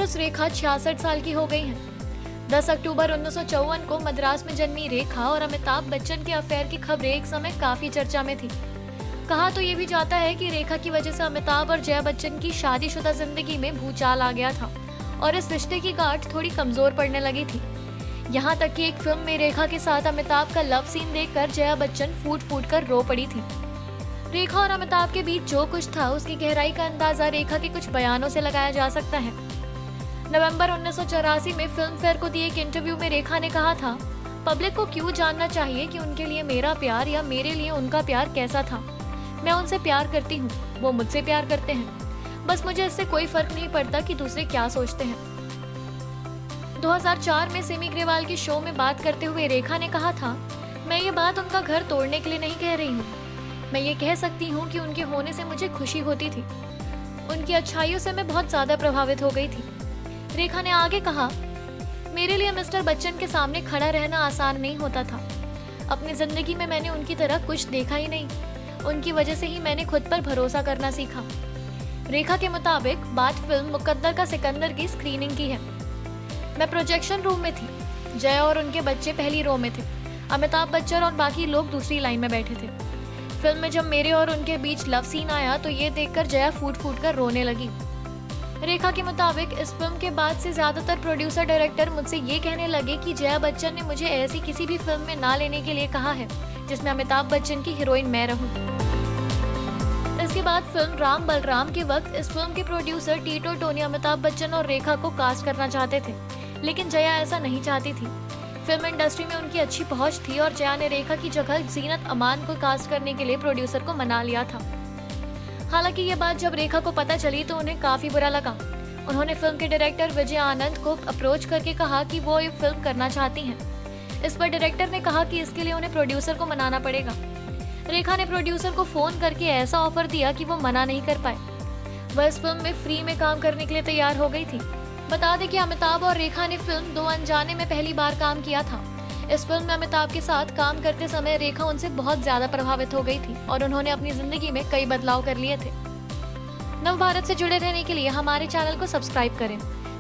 Actress रेखा 66 साल की हो गई हैं। 10 अक्टूबर 1954 को मद्रास में जन्मी रेखा और अमिताभ बच्चन के अफेयर की खबरें एक समय काफी चर्चा में थी। कहा तो ये भी जाता है कि रेखा की वजह से अमिताभ और जया बच्चन की शादीशुदा जिंदगी में भूचाल आ गया था और इस रिश्ते की गांठ थोड़ी कमजोर पड़ने लगी थी। यहाँ तक कि एक फिल्म में रेखा के साथ अमिताभ का लव सीन देखकर जया बच्चन फूट फूट कर रो पड़ी थी। रेखा और अमिताभ के बीच जो कुछ था उसकी गहराई का अंदाजा रेखा के कुछ बयानों से लगाया जा सकता है। नवंबर 1984 में फिल्म फेयर को दिए एक इंटरव्यू में रेखा ने कहा था, पब्लिक को क्यों जानना चाहिए कि उनके लिए मेरा प्यार या मेरे लिए उनका प्यार कैसा था। मैं उनसे प्यार करती हूँ, वो मुझसे प्यार करते हैं। बस मुझे इससे कोई फर्क नहीं पड़ता कि दूसरे क्या सोचते हैं। 2004 में सिमी ग्रेवाल के शो में बात करते हुए रेखा ने कहा था, मैं ये बात उनका घर तोड़ने के लिए नहीं कह रही हूँ। मैं ये कह सकती हूँ कि उनके होने से मुझे खुशी होती थी। उनकी अच्छाइयों से मैं बहुत ज्यादा प्रभावित हो गई थी। रेखा ने आगे कहा, मेरे लिए मिस्टर बच्चन के सामने खड़ा रहना आसान नहीं होता था। अपनी जिंदगी में मैंने उनकी तरह कुछ देखा ही नहीं। उनकी वजह से ही मैंने खुद पर भरोसा करना सीखा। रेखा के मुताबिक बात फिल्म मुकद्दर का सिकंदर की स्क्रीनिंग की है। मैं प्रोजेक्शन रूम में थी। जया और उनके बच्चे पहली रो में थे। अमिताभ बच्चन और बाकी लोग दूसरी लाइन में बैठे थे। फिल्म में जब मेरे और उनके बीच लव सीन आया तो ये देखकर जया फूट फूट कर रोने लगी। रेखा के मुताबिक इस फिल्म के बाद से ज्यादातर प्रोड्यूसर डायरेक्टर मुझसे ये कहने लगे कि जया बच्चन ने मुझे ऐसी किसी भी फिल्म में ना लेने के लिए कहा है जिसमें अमिताभ बच्चन की हीरोइन मैं रहूं। इसके बाद फिल्म राम बलराम के वक्त इस फिल्म के प्रोड्यूसर टीटो टोनी अमिताभ बच्चन और रेखा को कास्ट करना चाहते थे, लेकिन जया ऐसा नहीं चाहती थी। फिल्म इंडस्ट्री में उनकी अच्छी पहुंच थी और जया ने रेखा की जगह जीनत अमान को कास्ट करने के लिए प्रोड्यूसर को मना लिया था। हालांकि ये बात जब रेखा को पता चली तो उन्हें काफी बुरा लगा। उन्होंने फिल्म के डायरेक्टर विजय आनंद को अप्रोच करके कहा कि वो ये फिल्म करना चाहती हैं। इस पर डायरेक्टर ने कहा कि इसके लिए उन्हें प्रोड्यूसर को मनाना पड़ेगा। रेखा ने प्रोड्यूसर को फोन करके ऐसा ऑफर दिया कि वो मना नहीं कर पाए। वह इस फिल्म में फ्री में काम करने के लिए तैयार हो गई थी। बता दें कि अमिताभ और रेखा ने फिल्म दो अनजाने में पहली बार काम किया था। इस फिल्म में अमिताभ के साथ काम करते समय रेखा उनसे बहुत ज्यादा प्रभावित हो गई थी और उन्होंने अपनी जिंदगी में कई बदलाव कर लिए थे। नव भारत से जुड़े रहने के लिए हमारे चैनल को सब्सक्राइब करें।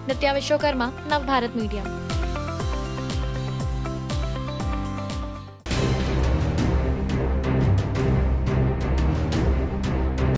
नित्या विश्वकर्मा, नव भारत मीडिया।